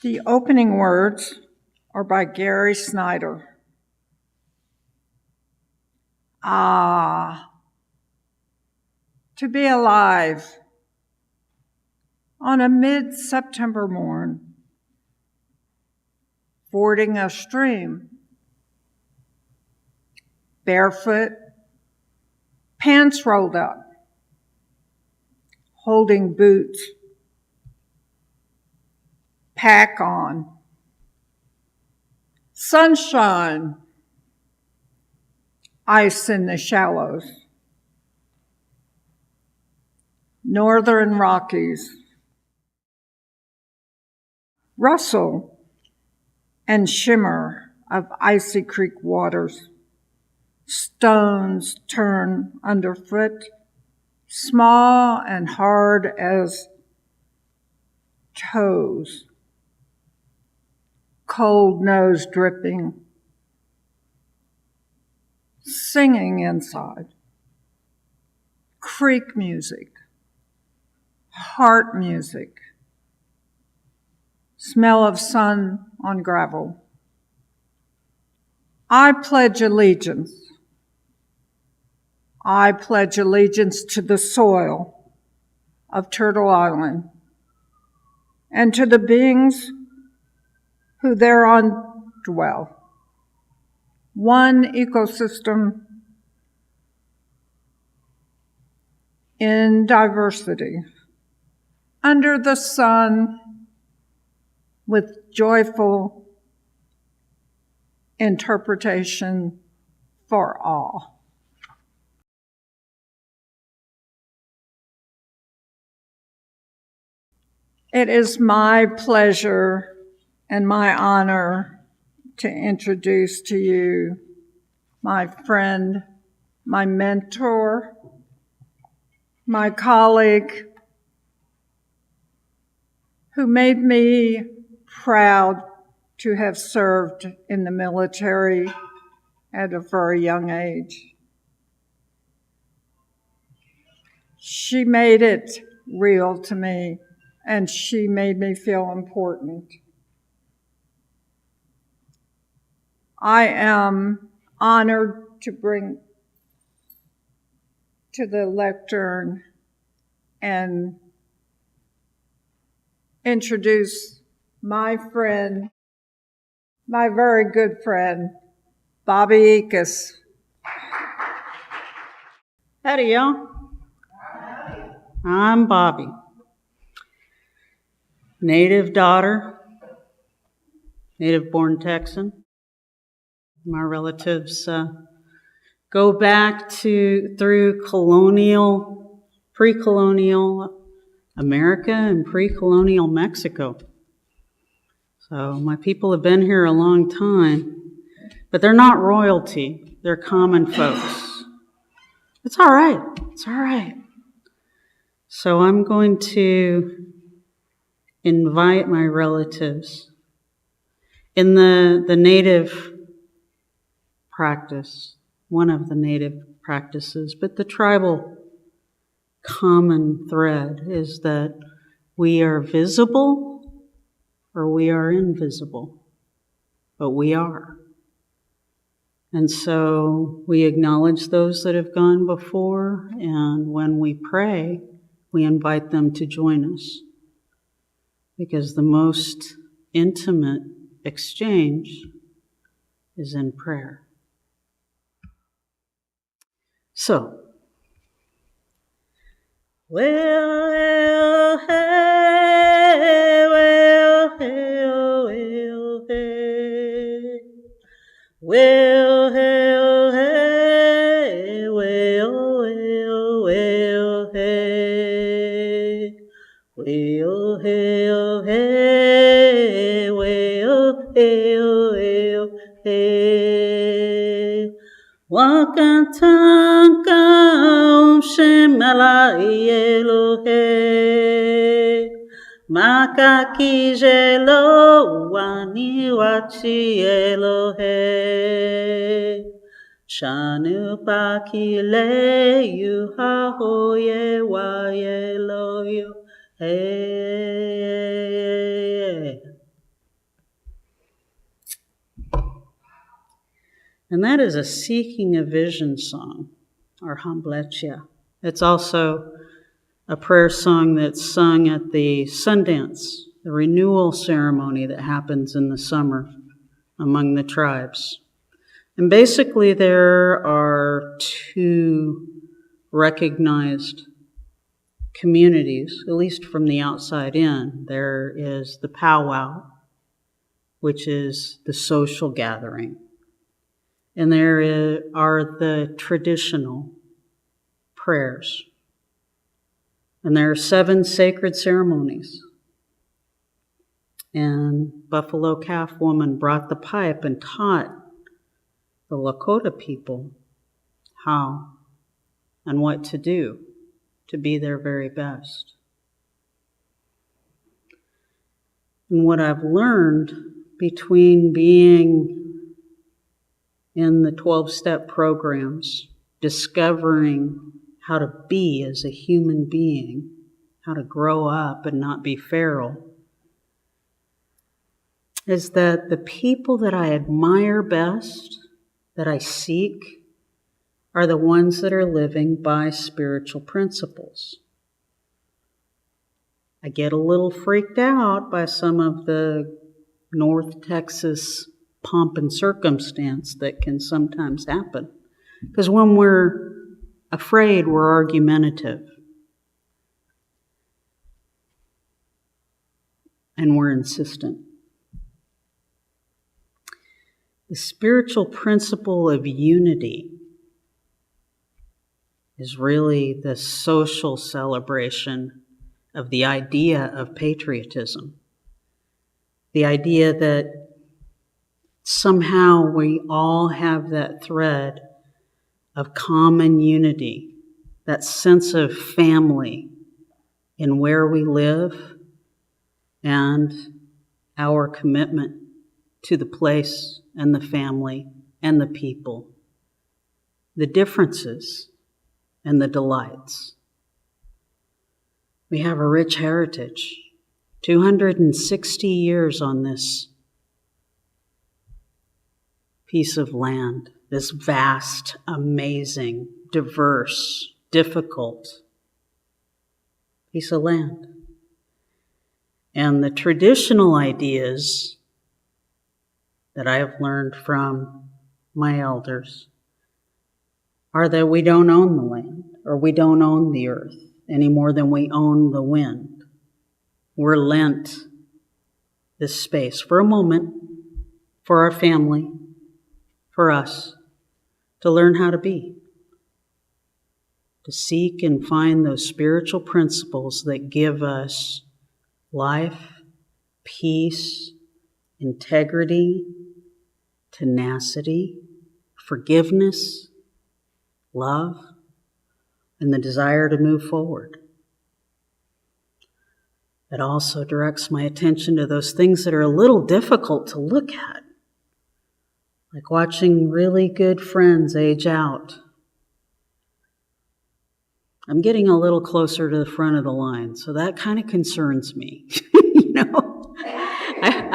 The opening words are by Gary Snyder. Ah, to be alive on a mid-September morn, fording a stream, barefoot, pants rolled up, holding boots, pack on, sunshine, ice in the shallows, northern Rockies, rustle and shimmer of icy creek waters, stones turn underfoot, small and hard as toes, cold nose dripping, singing inside, creek music, heart music, smell of sun on gravel. I pledge allegiance. I pledge allegiance to the soil of Turtle Island and to the beings who thereon dwell. One ecosystem in diversity, under the sun, with joyful interpretation for all. It is my pleasure and my honor to introduce to you my friend, my mentor, my colleague, who made me proud to have served in the military at a very young age. She made it real to me, and she made me feel important. I am honored to bring to the lectern and introduce my friend, my very good friend, Bobbye Eachus. Howdy, y'all. I'm Bobbye. Native daughter, native-born Texan. My relatives go back through colonial, pre-colonial America and pre-colonial Mexico. So my people have been here a long time, but they're not royalty. They're common folks. It's all right. It's all right. So I'm going to invite my relatives in the native practice, one of the native practices, but the tribal common thread is that we are visible or we are invisible, but we are. And so we acknowledge those that have gone before, and when we pray, we invite them to join us, because the most intimate exchange is in prayer. So, well, hey, well, hey, well, hey, well, hey, well, well, hey, well, hey, well, hey, Wakatanga Shemala Elohe Makakijelo Waniwachi Elohe Shanu Pakile Yuhahoye Wayeloyo Hey. And that is a Seeking a Vision song, or Hambletia. It's also a prayer song that's sung at the Sundance, the renewal ceremony that happens in the summer among the tribes. And basically there are two recognized communities, at least from the outside in. There is the powwow, which is the social gathering. And there are the traditional prayers. And there are 7 sacred ceremonies. And Buffalo Calf Woman brought the pipe and taught the Lakota people how and what to do to be their very best. And what I've learned between being in the 12-step programs, discovering how to be as a human being, how to grow up and not be feral, is that the people that I admire best, that I seek, are the ones that are living by spiritual principles. I get a little freaked out by some of the North Texas pomp and circumstance that can sometimes happen. Because when we're afraid, we're argumentative. And we're insistent. The spiritual principle of unity is really the social celebration of the idea of patriotism. The idea that somehow we all have that thread of common unity, that sense of family in where we live and our commitment to the place and the family and the people, the differences and the delights. We have a rich heritage, 260 years on this piece of land, this vast, amazing, diverse, difficult piece of land. And the traditional ideas that I have learned from my elders are that we don't own the land, or we don't own the earth any more than we own the wind. We're lent this space for a moment, for our family, for us, to learn how to be, to seek and find those spiritual principles that give us life, peace, integrity, tenacity, forgiveness, love, and the desire to move forward. It also directs my attention to those things that are a little difficult to look at, like watching really good friends age out. I'm getting a little closer to the front of the line, so that kind of concerns me.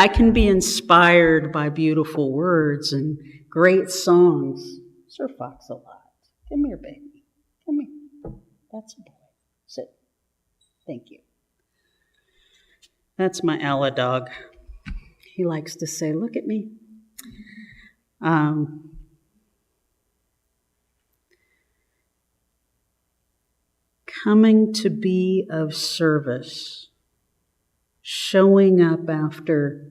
I can be inspired by beautiful words and great songs. Sir Fox-a-Lot, come here, baby. Come here. That's a boy. Sit. Thank you. That's my Ella dog. He likes to say, look at me. Coming to be of service, showing up after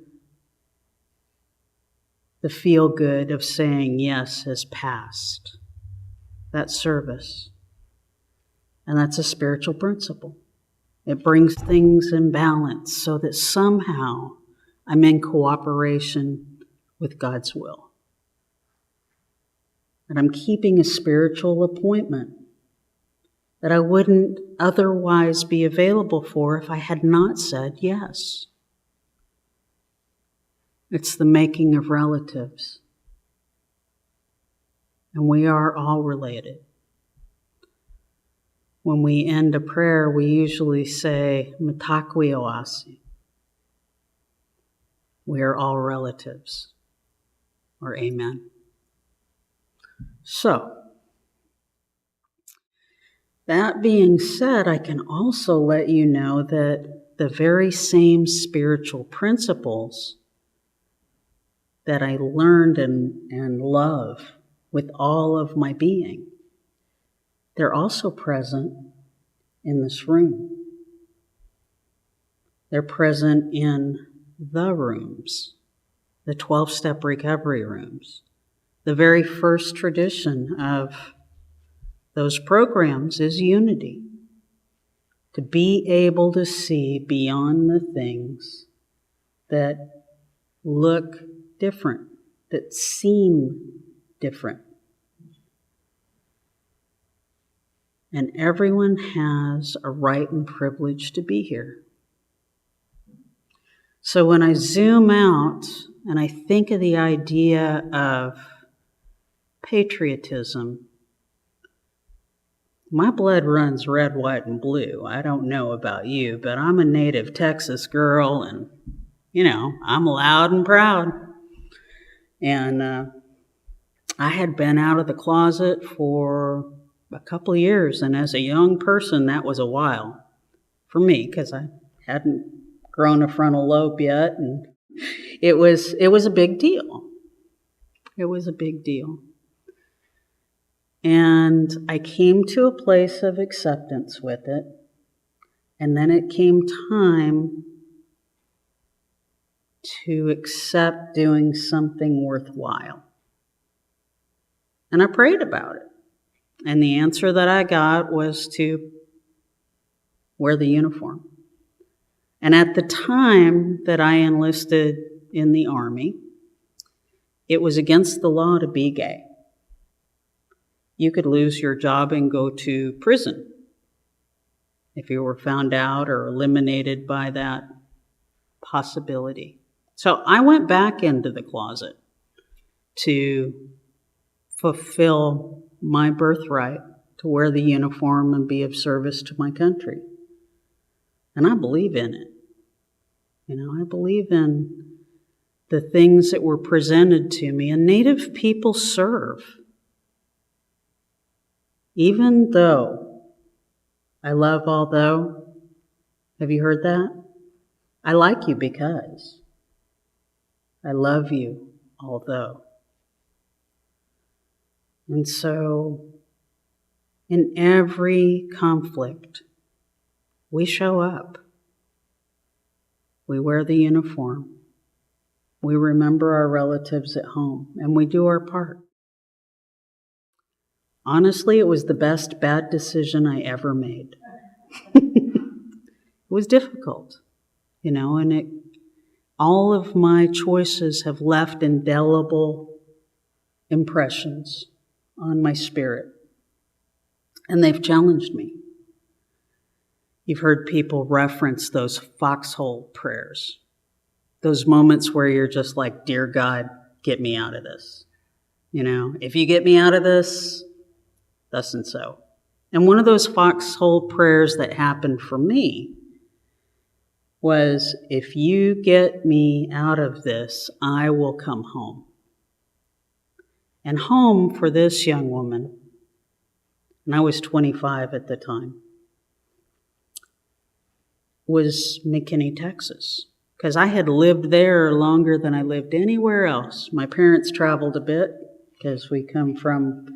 the feel-good of saying yes has passed. That's service. And that's a spiritual principle. It brings things in balance so that somehow I'm in cooperation with God's will. And I'm keeping a spiritual appointment that I wouldn't otherwise be available for if I had not said yes. It's the making of relatives. And we are all related. When we end a prayer, we usually say, Matakwi Oasi. We are all relatives. Or Amen. So, that being said, I can also let you know that the very same spiritual principles that I learned and love with all of my being, they're also present in this room. They're present in the rooms, the 12-step recovery rooms. The very first tradition of those programs is unity. To be able to see beyond the things that look different, that seem different. And everyone has a right and privilege to be here. So when I zoom out and I think of the idea of patriotism, my blood runs red, white, and blue. I don't know about you, but I'm a native Texas girl, and, I'm loud and proud. And I had been out of the closet for a couple of years, and as a young person, that was a while for me, because I hadn't grown a frontal lobe yet, and it was a big deal. It was a big deal. And I came to a place of acceptance with it. And then it came time to accept doing something worthwhile. And I prayed about it. And the answer that I got was to wear the uniform. And at the time that I enlisted in the Army, it was against the law to be gay. You could lose your job and go to prison if you were found out or eliminated by that possibility. So I went back into the closet to fulfill my birthright to wear the uniform and be of service to my country. And I believe in it. I believe in the things that were presented to me. And Native people serve. Even though, I love although, have you heard that? I like you because. I love you although. And so, in every conflict, we show up. We wear the uniform. We remember our relatives at home, and we do our part. Honestly, it was the best bad decision I ever made. It was difficult, and all of my choices have left indelible impressions on my spirit, and they've challenged me. You've heard people reference those foxhole prayers, those moments where you're just like, dear God, get me out of this. If you get me out of this, thus and so. And one of those foxhole prayers that happened for me was, if you get me out of this, I will come home. And home for this young woman, and I was 25 at the time, was McKinney, Texas, because I had lived there longer than I lived anywhere else. My parents traveled a bit because we come from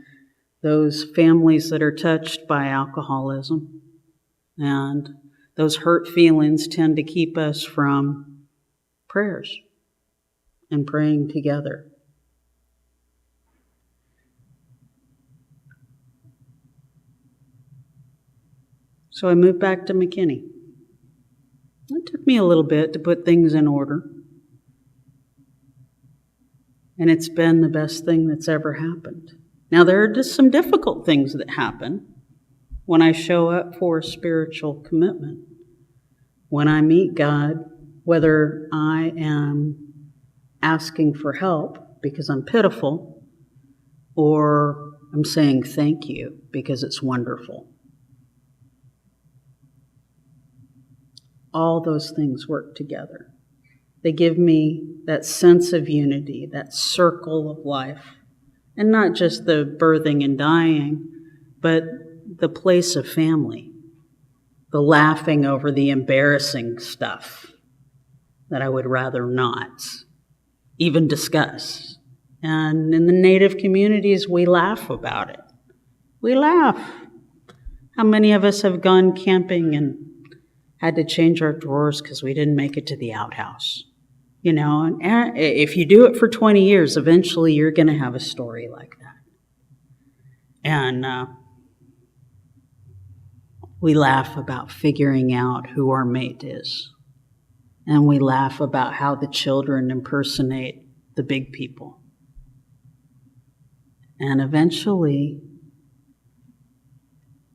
those families that are touched by alcoholism, and those hurt feelings tend to keep us from prayers and praying together. So I moved back to McKinney. It took me a little bit to put things in order. And it's been the best thing that's ever happened. Now, there are just some difficult things that happen when I show up for a spiritual commitment. When I meet God, whether I am asking for help because I'm pitiful, or I'm saying thank you because it's wonderful. All those things work together. They give me that sense of unity, that circle of life And not just the birthing and dying, but the place of family, the laughing over the embarrassing stuff that I would rather not even discuss. And in the Native communities, we laugh about it. We laugh. How many of us have gone camping and had to change our drawers because we didn't make it to the outhouse? You know, and if you do it for 20 years, eventually you're going to have a story like that. And we laugh about figuring out who our mate is. And we laugh about how the children impersonate the big people. And eventually,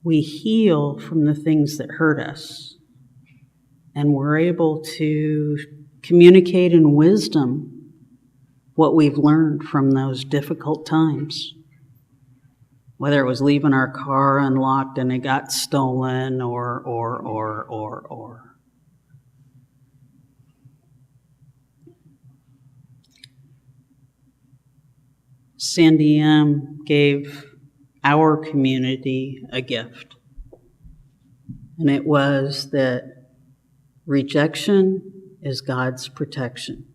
we heal from the things that hurt us. And we're able to communicate in wisdom what we've learned from those difficult times. Whether it was leaving our car unlocked and it got stolen or. Sandy M. gave our community a gift. And it was that rejection is God's protection,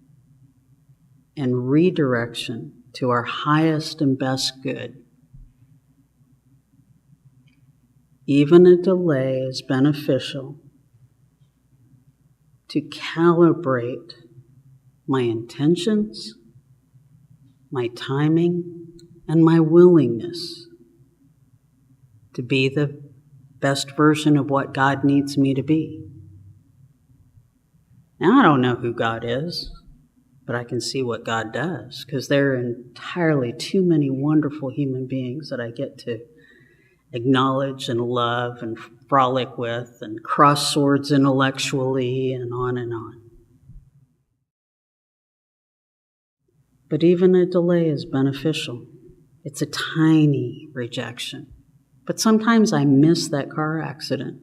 and redirection to our highest and best good. Even a delay is beneficial to calibrate my intentions, my timing, and my willingness to be the best version of what God needs me to be. Now, I don't know who God is, but I can see what God does, because there are entirely too many wonderful human beings that I get to acknowledge and love and frolic with and cross swords intellectually and on and on. But even a delay is beneficial. It's a tiny rejection. But sometimes I miss that car accident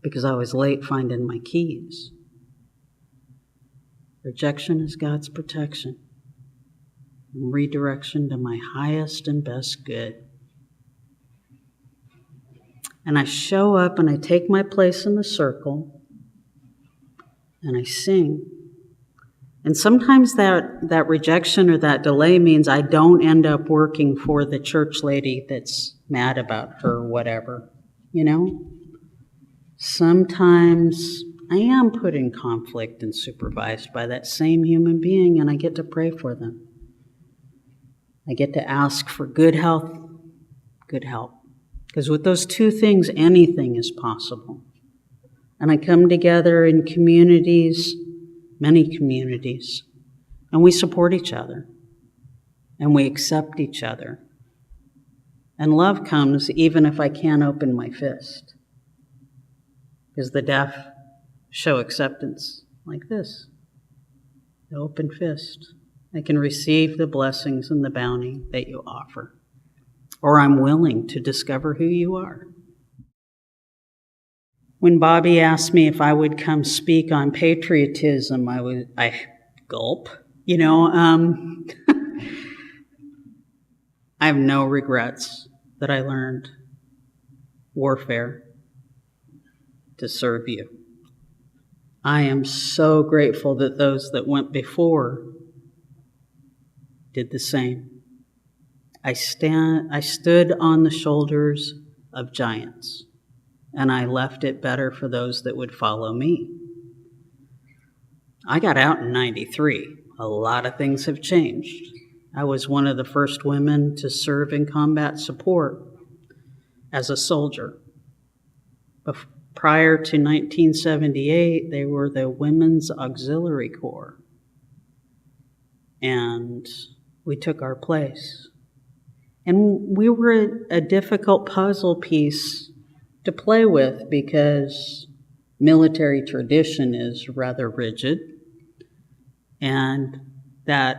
because I was late finding my keys. Rejection is God's protection and redirection to my highest and best good. And I show up and I take my place in the circle and I sing. And sometimes that rejection or that delay means I don't end up working for the church lady that's mad about her whatever, you know? Sometimes I am put in conflict and supervised by that same human being, and I get to pray for them. I get to ask for good health, good help. Because with those two things, anything is possible. And I come together in communities, many communities, and we support each other, and we accept each other. And love comes even if I can't open my fist. Because the deaf show acceptance like this, the open fist. I can receive the blessings and the bounty that you offer. Or I'm willing to discover who you are. When Bobbye asked me if I would come speak on patriotism, I gulp. You know, I have no regrets that I learned warfare to serve you. I am so grateful that those that went before did the same. I stood on the shoulders of giants, and I left it better for those that would follow me. I got out in 93. A lot of things have changed. I was one of the first women to serve in combat support as a soldier. Prior to 1978, they were the Women's Auxiliary Corps. And we took our place. And we were a difficult puzzle piece to play with because military tradition is rather rigid, and that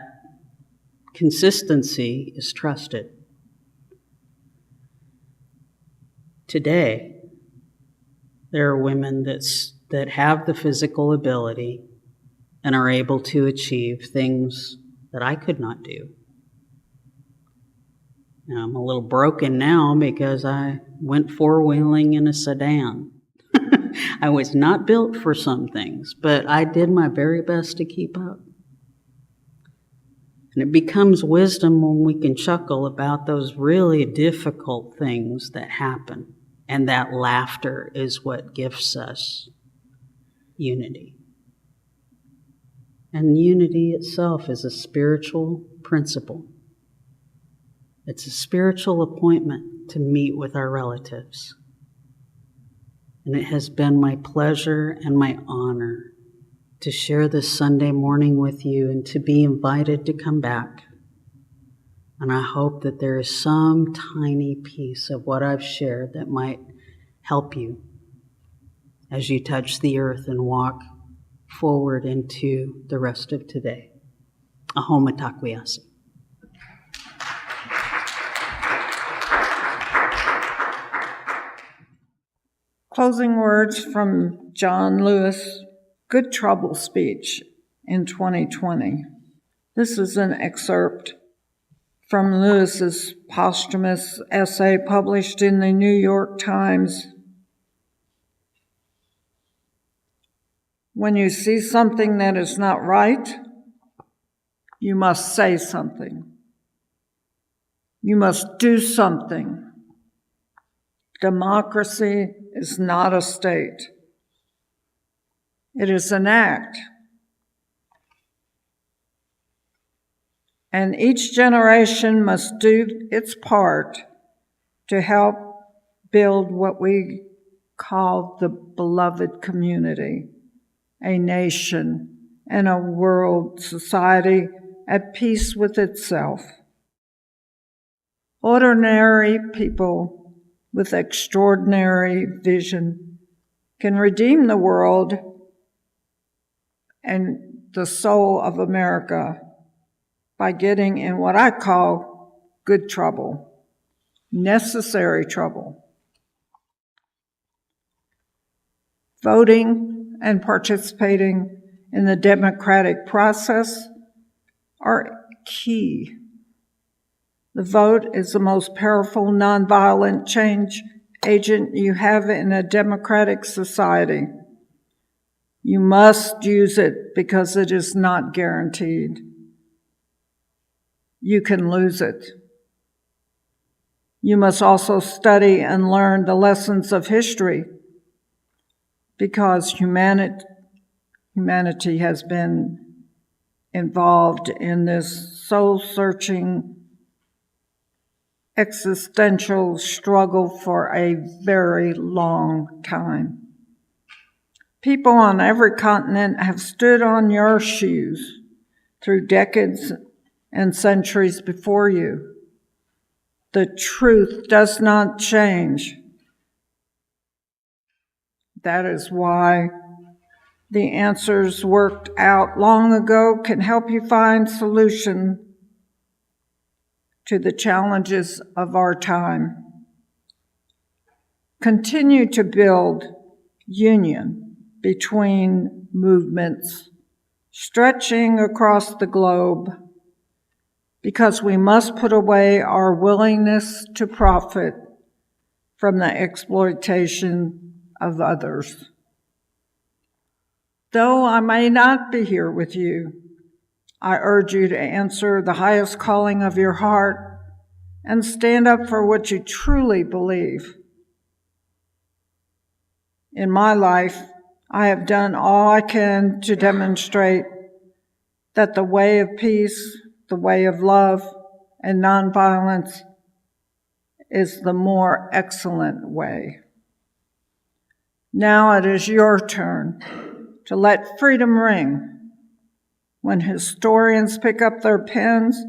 consistency is trusted. Today, there are women that have the physical ability and are able to achieve things that I could not do. I'm a little broken now because I went four-wheeling in a sedan. I was not built for some things, but I did my very best to keep up. And it becomes wisdom when we can chuckle about those really difficult things that happen. And that laughter is what gifts us unity. And unity itself is a spiritual principle. It's a spiritual appointment to meet with our relatives. And it has been my pleasure and my honor to share this Sunday morning with you and to be invited to come back. And I hope that there is some tiny piece of what I've shared that might help you as you touch the earth and walk forward into the rest of today. Ahoma takwiyasi. Closing words from John Lewis' Good Trouble speech in 2020. This is an excerpt from Lewis's posthumous essay published in the New York Times. When you see something that is not right, you must say something. You must do something. Democracy is not a state. It is an act. And each generation must do its part to help build what we call the beloved community, a nation and a world society at peace with itself. Ordinary people with extraordinary vision can redeem the world and the soul of America by getting in what I call good trouble, necessary trouble. Voting and participating in the democratic process are key. The vote is the most powerful nonviolent change agent you have in a democratic society. You must use it because it is not guaranteed. You can lose it. You must also study and learn the lessons of history because humanity has been involved in this soul-searching existential struggle for a very long time. People on every continent have stood on your shoes through decades and centuries before you. The truth does not change. That is why the answers worked out long ago can help you find solutions to the challenges of our time. Continue to build union between movements, stretching across the globe, because we must put away our willingness to profit from the exploitation of others. Though I may not be here with you, I urge you to answer the highest calling of your heart and stand up for what you truly believe. In my life, I have done all I can to demonstrate that the way of peace, the way of love, and nonviolence is the more excellent way. Now it is your turn to let freedom ring. When historians pick up their pens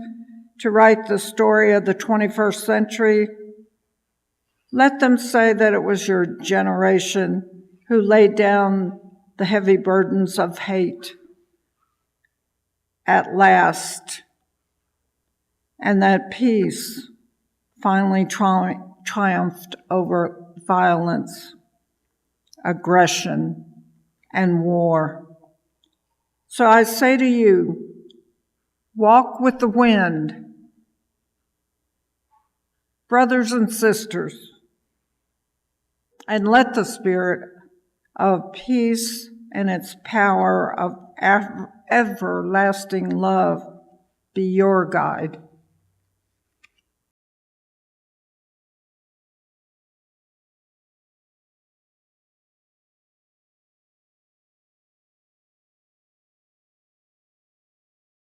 to write the story of the 21st century, let them say that it was your generation who laid down the heavy burdens of hate at last, and that peace finally triumphed over violence, aggression, and war. So I say to you, walk with the wind. Brothers and sisters, and let the Spirit of peace and its power of everlasting love be your guide.